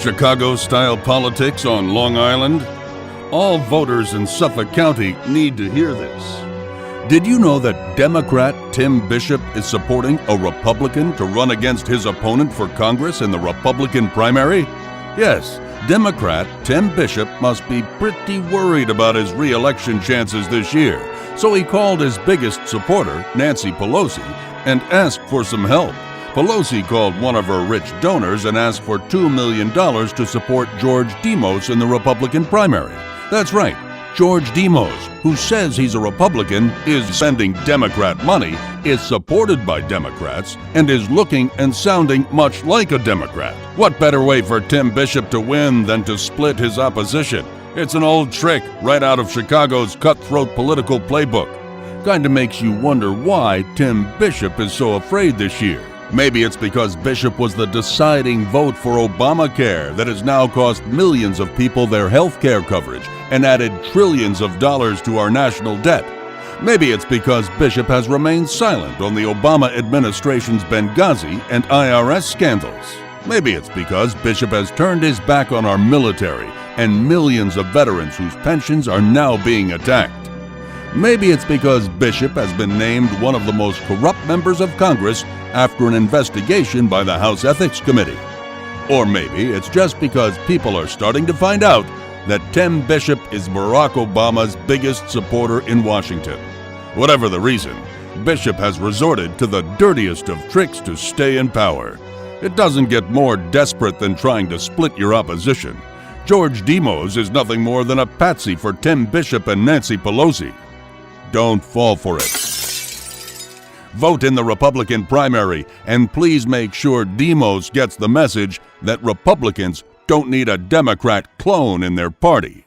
Chicago-style politics on Long Island? All voters in Suffolk County need to hear this. Did you know that Democrat Tim Bishop is supporting a Republican to run against his opponent for Congress in the Republican primary? Yes, Democrat Tim Bishop must be pretty worried about his re-election chances this year, so he called his biggest supporter, Nancy Pelosi, and asked for some help. Pelosi called one of her rich donors and asked for $2 million to support George Demos in the Republican primary. That's right, George Demos, who says he's a Republican, is sending Democrat money, is supported by Democrats, and is looking and sounding much like a Democrat. What better way for Tim Bishop to win than to split his opposition? It's an old trick right out of Chicago's cutthroat political playbook. Kinda makes you wonder why Tim Bishop is so afraid this year. Maybe it's because Bishop was the deciding vote for Obamacare that has now cost millions of people their health care coverage and added trillions of dollars to our national debt. Maybe it's because Bishop has remained silent on the Obama administration's Benghazi and IRS scandals. Maybe it's because Bishop has turned his back on our military and millions of veterans whose pensions are now being attacked. Maybe it's because Bishop has been named one of the most corrupt members of Congress after an investigation by the House Ethics Committee. Or maybe it's just because people are starting to find out that Tim Bishop is Barack Obama's biggest supporter in Washington. Whatever the reason, Bishop has resorted to the dirtiest of tricks to stay in power. It doesn't get more desperate than trying to split your opposition. George Demos is nothing more than a patsy for Tim Bishop and Nancy Pelosi. Don't fall for it. Vote in the Republican primary, and please make sure Demos gets the message that Republicans don't need a Democrat clone in their party.